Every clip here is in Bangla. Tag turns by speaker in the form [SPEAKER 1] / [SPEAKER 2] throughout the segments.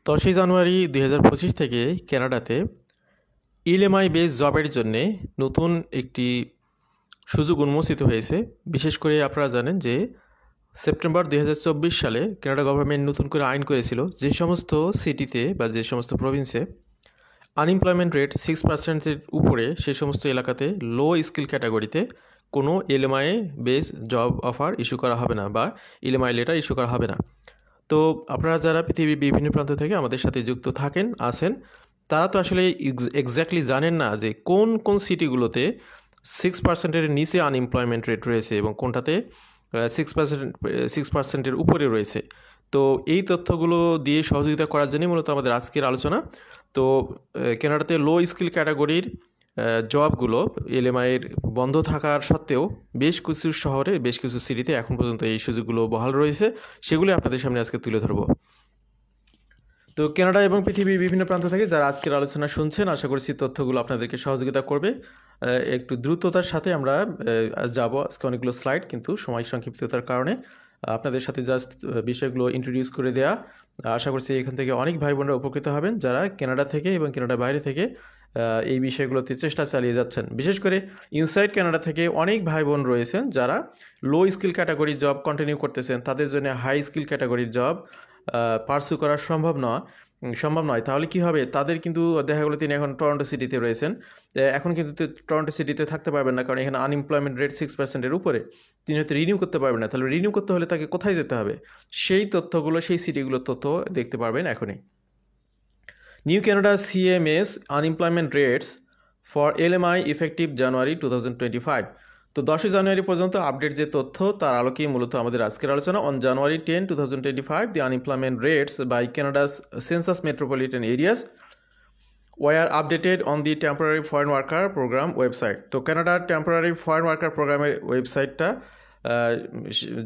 [SPEAKER 1] 10ই জানুয়ারি 2025 থেকে কানাডাতে ইএলএমআই বেস জবের জন্যে নতুন একটি সুযোগ উন্মোচিত হয়েছে। বিশেষ করে আপনারা জানেন যে সেপ্টেম্বর 2024 সালে কানাডা গভর্নমেন্ট নতুন করে আইন করেছিল যে সমস্ত সিটিতে বা যে সমস্ত প্রভিন্সে আনএমপ্লয়মেন্ট রেট 6%-এর উপরে সে সমস্ত এলাকাতে লো স্কিল ক্যাটাগরিতে কোনো ইএলএমআই বেস জব অফার ইস্যু করা হবে না বা ইএলএমআই লেটার ইস্যু করা হবে না। তো আপনারা যারা পৃথিবীর বিভিন্ন প্রান্ত থেকে আমাদের সাথে যুক্ত আছেন তারা তো আসলে এক্স্যাক্টলি জানেন না যে কোন কোন সিটিগুলোতে 6%-এর নিচে আনএমপ্লয়মেন্ট রেট রয়েছে এবং কোনটাতে 6%-এর উপরে রয়েছে। তো এই তথ্যগুলো দিয়ে সহযোগিতা করার জন্যই মূলত আমাদের আজকের আলোচনা। তো কানাডাতে লো স্কিল ক্যাটাগরির জবগুলো এলএমআইয়ের বন্ধ থাকার সত্ত্বেও বেশ কিছু শহরে বেশ কিছু সিটিতে এখন পর্যন্ত এই সুযোগগুলো বহাল রয়েছে, সেগুলি আপনাদের সামনে আজকে তুলে ধরব। তো কানাডা এবং পৃথিবীর বিভিন্ন প্রান্ত থেকে যারা আজকের আলোচনা শুনছেন, আশা করছি তথ্যগুলো আপনাদেরকে সহযোগিতা করবে। একটু দ্রুততার সাথে আমরা যাব, আজকে অনেকগুলো স্লাইড, কিন্তু সময় সংক্ষিপ্ততার কারণে আপনাদের সাথে জাস্ট বিষয়গুলো ইন্ট্রোডিউস করে দেয়া। আশা করছি এখান থেকে অনেক ভাই বোনরা উপকৃত হবেন যারা কানাডা থেকে এবং কানাডার বাইরে থেকে এই বিষয়গুলোতে চেষ্টা চালিয়ে যাচ্ছেন। বিশেষ করে ইনসাইড কানাডা থেকে অনেক ভাই বোন রয়েছেন যারা লো স্কিল ক্যাটাগরির জব কন্টিনিউ করতেছেন, তাদের জন্য হাই স্কিল ক্যাটাগরির জব পার্সু করা সম্ভব নয়। তাহলে কি হবে, তাদের কিন্তু দেখা গেলো তিনি এখন টরন্টো সিটিতে রয়েছেন, এখন কিন্তু টরন্টো সিটিতে থাকতে পারবেন না, কারণ এখানে আনএমপ্লয়মেন্ট রেট 6%-এর উপরে। তিনি হয়তো রিনিউ করতে পারবেন না। তাহলে রিনিউ করতে হলে তাকে কোথায় যেতে হবে, সেই তথ্যগুলো, সেই সিটিগুলোর তথ্য দেখতে পারবেন এখনই। New Canada CMS unemployment rates for LMI effective January 2025। তো 10ই জানুয়ারি পর্যন্ত আপডেট যে তথ্য তার আলোকেই মূলত আমাদের আজকের আলোচনা। On January 10, 2025, the unemployment rates by Canada's census metropolitan areas were updated on the temporary foreign worker program website. তো কানাডার টেম্পোরারি ফরেন ওয়ার্কার প্রোগ্রামের ওয়েবসাইটটা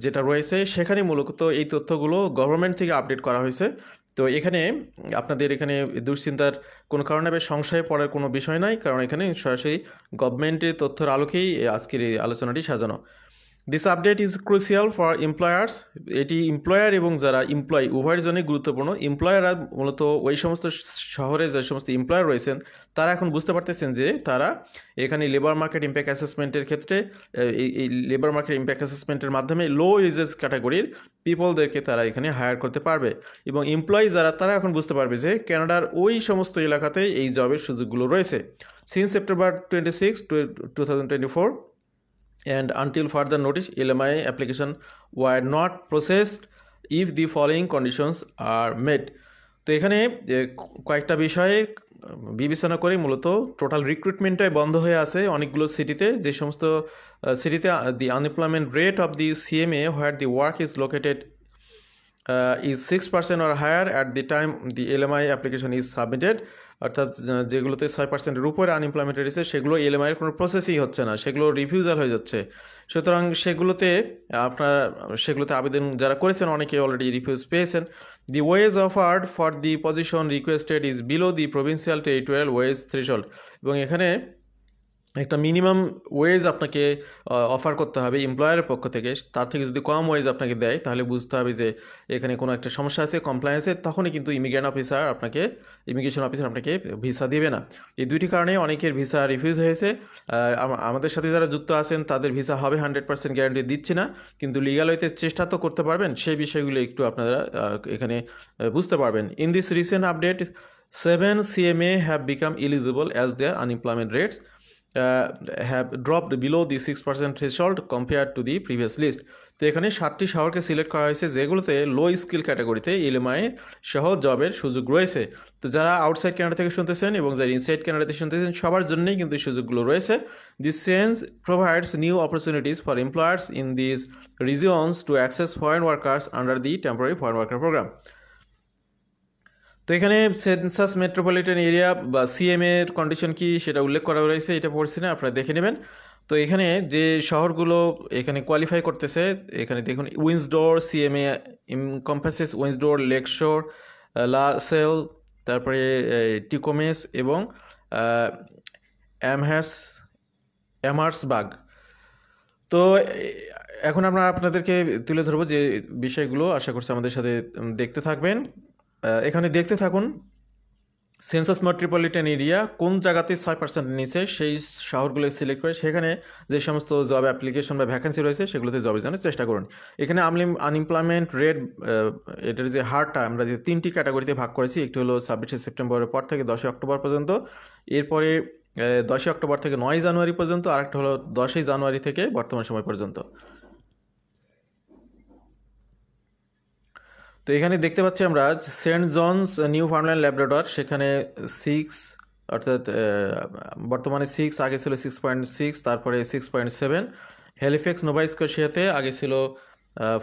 [SPEAKER 1] যেটা রয়েছে সেখানে মূলত এই তথ্যগুলো গভর্নমেন্ট থেকে আপডেট করা হয়েছে। তো এখানে আপনাদের এখানে দুশ্চিন্তার কোনো কারণে সংশয়ে পড়ার কোনো বিষয় নাই, কারণ এখানে সরাসরি গভর্নমেন্টের তথ্যের আলোকেই আজকের এই আলোচনাটি সাজানো। This update is crucial for employers. এটি এমপ্লয়ার এবং যারা এমপ্লয়ি উভয়ের জন্যই গুরুত্বপূর্ণ। এমপ্লয়াররা মূলত ওই সমস্ত শহরে যে সমস্ত এমপ্লয়ার রয়েছেন তারা এখন বুঝতে পারতেছেন যে তারা এখানে লেবার মার্কেট ইম্প্যাক্ট অ্যাসেসমেন্টের ক্ষেত্রে এই লেবার মার্কেট ইম্প্যাক্ট অ্যাসেসমেন্টের মাধ্যমে লো এজেস ক্যাটাগরির পিপলদেরকে তারা এখানে হায়ার করতে পারবে, এবং এমপ্লয়ি যারা তারা এখন বুঝতে পারবে যে কানাডার ওই সমস্ত এলাকাতে এই জবের সুযোগগুলো রয়েছে। Since September 26, 2024 and until further notice, LMI application were not processed if the following conditions are met. তো এখানে কয়েকটা বিষয়ে বিবেচনা করে মূলত টোটাল রিক্রুটমেন্টটাই বন্ধ হয়ে আছে অনেকগুলো সিটিতে, যে সমস্ত সিটিতে the unemployment rate of the CMA where the work is located is 6% or higher at the time the LMI application is submitted, অর্থাৎ যেগুলোতে 6%-এর উপরে আনএমপ্লয়মেন্ট রয়েছে সেগুলো এলএমআই এর কোনো প্রসেসই হচ্ছে না, সেগুলো রিফিউজাল হয়ে যাচ্ছে। সুতরাং সেগুলোতে আবেদন যারা করেছেন অনেকে অলরেডি রিফিউজ পেয়েছেন। The wage offered for the position requested is below the provincial territorial wage threshold, এবং এখানে একটা মিনিমাম ওয়েজ আপনাকে অফার করতে হবে এমপ্লয়ারের পক্ষ থেকে। তার থেকে যদি কম ওয়েজ আপনাকে দেয় তাহলে বুঝতে হবে যে এখানে কোনো একটা সমস্যা আছে কমপ্লায়েন্সে, তখনই কিন্তু ইমিগ্রেশন অফিসার আপনাকে ভিসা দেবে না। এই দুইটি কারণে অনেকের ভিসা রিফিউজ হয়েছে। আমাদের সাথে যারা যুক্ত আছেন তাদের ভিসা হবে 100% গ্যারান্টি দিচ্ছি না, কিন্তু লিগাল ওয়েতে চেষ্টা তো করতে পারবেন, সেই বিষয়গুলো একটু আপনারা এখানে বুঝতে পারবেন। In this recent update 7 CMA have become eligible as their unemployment rates have dropped below the 6% threshold compared to the previous list. তো এখানে 7টি শহরকে সিলেক্ট করা হয়েছে যেগুলোতে লো স্কিল ক্যাটাগরিতে এলএমআই সহ জবের সুযোগ রয়েছে। তো যারা আউটসাইড কানাডা থেকে শুনতেছেন এবং যারা ইনসাইড কানাডা থেকে শুনতেছেন সবার জন্যই কিন্তু এই সুযোগগুলো রয়েছে। This change provides new opportunities for employers in this regions to access foreign workers under the temporary foreign worker programme. তো এখানে সেন্সাস মেট্রোপলিটন এরিয়া বা CMA এর কন্ডিশন কি সেটা উল্লেখ করা রয়েছে, এটা পড়ছি না, আপনারা দেখে নেবেন। তো এখানে যে শহরগুলো এখানে কোয়ালিফাই করতেছে এখানে দেখুন, উইন্সডোর CMA এনকম্পাসেস উইন্সডোর, লেকশোর, লা সেল, তারপরে টিকোমেস এবং অ্যামার্সবার্গ। তো এখন আমরা আপনাদেরকে তুলে ধরবো যে বিষয়গুলো, আশা করছি আমাদের সাথে দেখতে থাকবেন। এখানে দেখতে থাকুন সেন্সাস মেট্রোপলিটন এরিয়া কোন জায়গাতে 6% নিচে সেই শহরগুলো সিলেক্ট করে সেখানে যে সমস্ত জব অ্যাপ্লিকেশন বা ভ্যাকেন্সি রয়েছে সেগুলোতে জবের জন্য চেষ্টা করুন। এখানে আনএমপ্লয়মেন্ট রেট এটার যে হারটা আমরা যে 3টি ক্যাটাগরিতে ভাগ করেছি, একটি হলো 26শে সেপ্টেম্বরের পর থেকে 10ই অক্টোবর পর্যন্ত, এরপরে 10ই অক্টোবর থেকে 9ই জানুয়ারি পর্যন্ত, আরেকটা হলো 10ই জানুয়ারি থেকে বর্তমান সময় পর্যন্ত। তো এখানে দেখতে পাচ্ছি আমরা সেন্ট জনস নিউ ফাউন্ডল্যান্ড ল্যাব্রাডর, সেখানে 6 অর্থাৎ বর্তমানে 6, আগে ছিল 6.6, তারপরে 6.7। হ্যালিফ্যাক্স নোভা স্কটিয়াতে আগে ছিল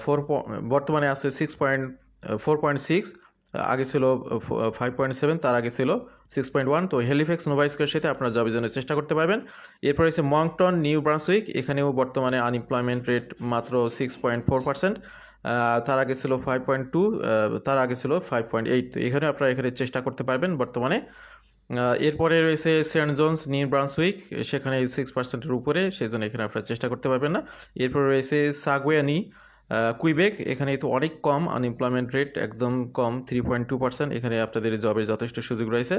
[SPEAKER 1] 4, বর্তমানে আছে 4.6, আগে ছিল 5.7, তার আগে ছিল 6.1। তো হ্যালিফ্যাক্স নোভা স্কটিয়াতে আপনারা জবের জন্য চেষ্টা করতে পারবেন। এরপর হচ্ছে মংটন নিউ ব্রান্সউইক, এখানেও বর্তমানে আনএমপ্লয়মেন্ট রেট মাত্র 6.4%, তার আগে ছিল 5.2, তার আগে ছিল 5.8। তো এখানে আপনারা এখানে চেষ্টা করতে পারবেন বর্তমানে। এরপরে রয়েছে সেন্ট জনস নিউ ব্রান্সউইক, সেখানে 6%-এর উপরে, সেই জন্য এখানে আপনারা চেষ্টা করতে পারবেন না। এরপর রয়েছে সাগুয়ানি কুইবেক, এখানে তো অনেক কম আনএমপ্লয়মেন্ট রেট, একদম কম 3.2%, এখানে আপনাদের জবের যথেষ্ট সুযোগ রয়েছে।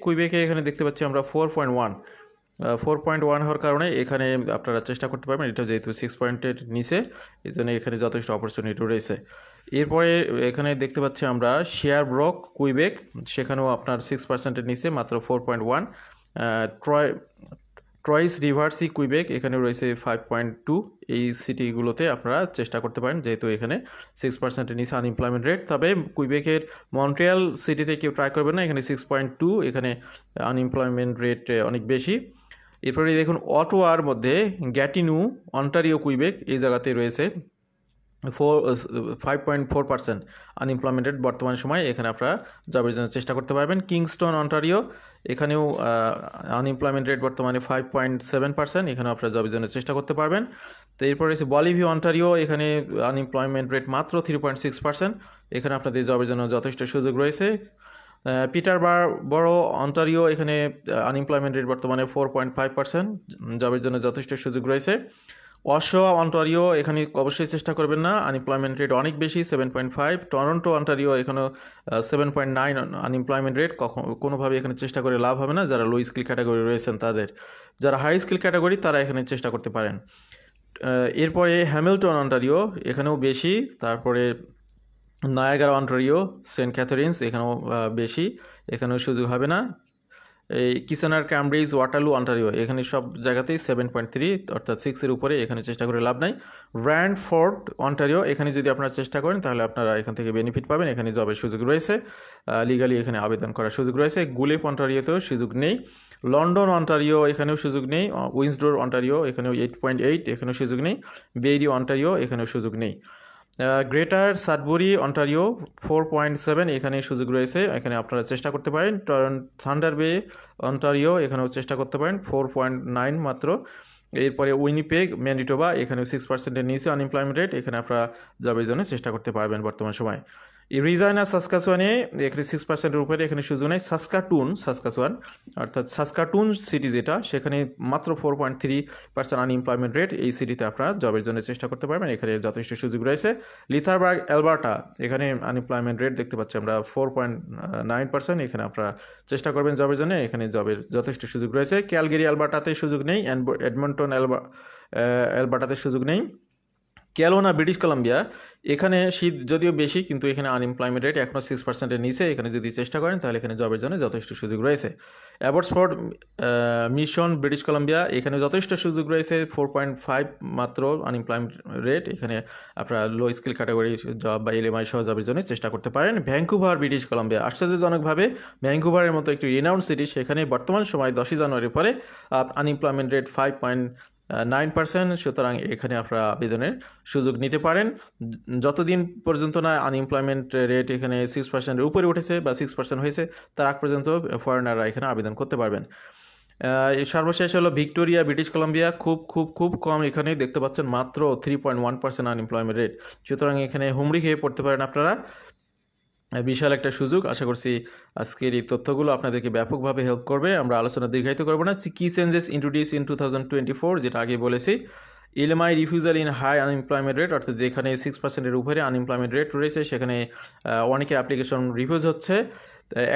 [SPEAKER 1] কুইবেকে এখানে দেখতে পাচ্ছি আমরা 4.1 হওয়ার কারণে এখানে আপনারা চেষ্টা করতে পারবেন, এটা যেহেতু 6 পয়েন্টের নিচে, এই জন্য এখানে যথেষ্ট অপরচুনিটি রয়েছে। এরপরে এখানে দেখতে পাচ্ছি আমরা শেয়ারব্রক কুইবেক, সেখানেও আপনার 6%-এর নিচে, মাত্র 4.1। ট্রয়েস রিভার্সি কুইবেক, এখানে রয়েছে 5.2। এই সিটিগুলোতে আপনারা চেষ্টা করতে পারেন, যেহেতু এখানে 6%-এর নিচে আনএমপ্লয়মেন্ট রেট। তবে কুইবেকের মন্ট্রিয়াল সিটিতে কেউ ট্রাই করবেন না, এখানে 6.2, এখানে আনএমপ্লয়মেন্ট রেট অনেক বেশি। এরপরে দেখুন অটোয়ার মধ্যে গ্যাটিনু অন্টারিও কুইবেক, এই জায়গাতে রয়েছে 5.4% আনএমপ্লয়মেন্ট রেট বর্তমান সময়, এখানে আপনারা জবের জন্য চেষ্টা করতে পারবেন। কিংস্টন অন্টারিও, এখানেও আনএমপ্লয়মেন্ট রেট বর্তমানে 5.7%, এখানে আপনারা জবের জন্য চেষ্টা করতে পারবেন। তো এরপর রয়েছে বলিভিয়া অন্টারিও, এখানে আনএমপ্লয়মেন্ট রেট মাত্র 3.6%, এখানে আপনাদের জবের জন্য যথেষ্ট সুযোগ রয়েছে। পিটারবরো অন্টারিও, এখানে আনএমপ্লয়মেন্ট রেট বর্তমানে 4.5%, জবের জন্য যথেষ্ট সুযোগ রয়েছে। অশোয়া অন্টারিও, এখানে অবশ্যই চেষ্টা করবেন না, আনএমপ্লয়মেন্ট রেট অনেক বেশি 7.5। টরন্টো অন্টারিও, এখানেও 7.9 আনএমপ্লয়মেন্ট রেট, কোনোভাবে এখানে চেষ্টা করে লাভ হবে না। যারা লো স্কিল ক্যাটাগরি রয়েছেন তাদের, যারা হাই স্কিল ক্যাটাগরি তারা এখানে চেষ্টা করতে পারেন। এরপরে হ্যামিল্টন অন্টারিও, এখানেও বেশি। তারপরে নায়াগারা অন্টারিও, সেন্ট ক্যাথরিন্স, এখানেও বেশি, এখানেও সুযোগ হবে না। এই কিসেনার ক্যামব্রিজ ওয়াটারলু অন্টারিও, এখানে সব জায়গাতেই 7.3 অর্থাৎ 6-এর উপরে, এখানে চেষ্টা করে লাভ নাই। ব্র্যান্ডফোর্ড অন্টারিও, এখানে যদি আপনারা চেষ্টা করেন তাহলে আপনারা এখান থেকে বেনিফিট পাবেন, এখানে জবের সুযোগ রয়েছে, লিগালি এখানে আবেদন করার সুযোগ রয়েছে। গুলেপ অন্টারিওতেও সুযোগ নেই। লন্ডন অন্টারিও, এখানেও সুযোগ নেই। উইন্সডোর অন্টারিও, এখানেও 8.8, এখানেও সুযোগ নেই। বেইরি অন্টারিও, এখানেও সুযোগ নেই। গ্রেটার সাডবুরি অন্টারিও 4.7, এখানে সুযোগ রয়েছে, এখানে আপনারা চেষ্টা করতে পারেন। থান্ডার বে অন্টারিও, এখানেও চেষ্টা করতে পারেন, 4.9 মাত্র। এরপরে উইনিপেগ ম্যানিটোবা, এখানেও 6%-এর নিচে আনএমপ্লয়মেন্ট রেট, এখানে আপনারা জবের জন্য চেষ্টা করতে পারবেন বর্তমান সময়। রিজাইনা সাসকাচুয়ানে এখানে 6%-এর উপরে, এখানে সুযোগ নেই। সাসকাচুয়ান অর্থাৎ সাসকাটুন সিটি যেটা, সেখানে মাত্র 4.3% আনএমপ্লয়মেন্ট রেট, এই সিটিতে আপনারা জবের জন্য চেষ্টা করতে পারবেন, এখানে যথেষ্ট সুযোগ রয়েছে। লিথারবার্গ অ্যালবার্টা, এখানে আনএমপ্লয়মেন্ট রেট দেখতে পাচ্ছি আমরা 4.9%, এখানে আপনারা চেষ্টা করবেন জবের জন্য, এখানে জবের যথেষ্ট সুযোগ রয়েছে। ক্যালগেরি অ্যালবার্টাতে সুযোগ নেই। এডমন্টন অ্যালবার্টাতে সুযোগ নেই। ক্যালোনা ব্রিটিশ কলাম্বিয়া, এখানে শীত যদিও বেশি, কিন্তু এখানে আনএমপ্লয়মেন্ট রেট এখনও 6%-এর নিচে, এখানে যদি চেষ্টা করেন তাহলে এখানে জবের জন্য যথেষ্ট সুযোগ রয়েছে। অ্যাবটসফোর্ড মিশন ব্রিটিশ কলাম্বিয়া, এখানে যথেষ্ট সুযোগ রয়েছে, 4.5 মাত্র আনএমপ্লয়মেন্ট রেট, এখানে আপনারা লো স্কিল ক্যাটাগরি জব বা এলএমআই সহ জবের জন্য চেষ্টা করতে পারেন। ভ্যাঙ্কুভার ব্রিটিশ কলাম্বিয়া, আশ্চর্যজনকভাবে ভ্যাঙ্কুভারের মতো একটি রিনাউন্ড সিটি, সেখানে বর্তমান সময় 10ই জানুয়ারির পরে আনএমপ্লয়মেন্ট রেট 5.9%, সুতরাং এখানে আপনারা আবেদনের সুযোগ নিতে পারেন। যতদিন পর্যন্ত না আনএমপ্লয়মেন্ট রেট এখানে 6%-এর উপরে উঠেছে বা 6% হয়েছে, তার আগ পর্যন্ত ফরেনাররা এখানে আবেদন করতে পারবেন। সর্বশেষ হলো ভিক্টোরিয়া ব্রিটিশ কলাম্বিয়া, খুব খুব খুব কম, এখানে দেখতে পাচ্ছেন মাত্র 3.1% আনএমপ্লয়মেন্ট রেট, সুতরাং এখানে হুমড়ি খেয়ে পড়তে পারেন আপনারা। বিশাল একটা সুযোগ, আশা করছি আজকের এই তথ্যগুলো আপনাদেরকে ব্যাপকভাবে হেল্প করবে। আমরা আলোচনা দীর্ঘায়িত করবো না। কি চেঞ্জেস ইন্ট্রোডিউস ইন 2024, যেটা আগে বলেছি, LMI refusal in high unemployment rate, অর্থাৎ যেখানে 6%-এর উপরে আনএমপ্লয়মেন্ট রেট রয়েছে সেখানে অনেকের অ্যাপ্লিকেশন রিফিউজ হচ্ছে।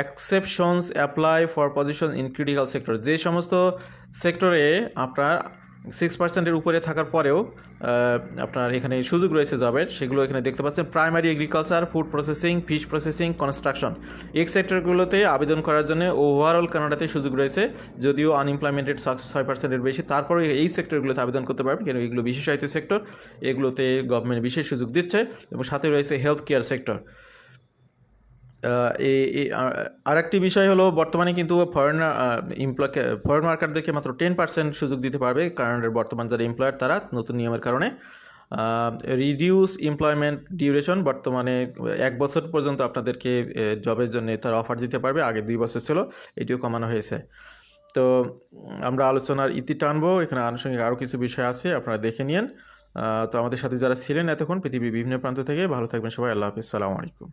[SPEAKER 1] Exceptions apply for position in critical sector, যে সমস্ত সেক্টরে আপনার 6%-এর উপরে থাকার পরেও আপনার এখানে সুযোগ রয়েছে জবের, সেগুলো এখানে দেখতে পাচ্ছেন। Primary agriculture, food processing, fish processing, construction, এই সেক্টরগুলোতে আবেদন করার জন্য ওভারঅল কানাডাতে সুযোগ রয়েছে। যদিও আনএমপ্লয়মেন্ট রেট 6%-এর বেশি, তারপরেও এই সেক্টরগুলোতে আবেদন করতে পারবেন, কেন এগুলো বিশেষায়িত সেক্টর, এগুলোতে গভর্নমেন্ট বিশেষ সুযোগ দিচ্ছে। এবং সাথে রয়েছে হেলথ কেয়ার সেক্টর। আরেকটি বিষয় হলো, বর্তমানে কিন্তু ফরেন ওয়ার্কারদেরকে মাত্র 10% সুযোগ দিতে পারবে কানাডার বর্তমান যারা এমপ্লয়ার তারা, নতুন নিয়মের কারণে। রিডিউস এমপ্লয়মেন্ট ডিউরেশন, বর্তমানে 1 বছর পর্যন্ত আপনাদেরকে জবের জন্য তারা অফার দিতে পারবে, আগে 2 বছর ছিল, এটিও কমানো হয়েছে। তো আমরা আলোচনার ইতি টানবো, এখানে আনুষঙ্গিক আরও কিছু বিষয় আছে, আপনারা দেখে নিন। তো আমাদের সাথে যারা ছিলেন এতক্ষণ পৃথিবীর বিভিন্ন প্রান্ত থেকে, ভালো থাকবেন সবাই, আল্লাহ হাফিজ, সালামু আলাইকুম।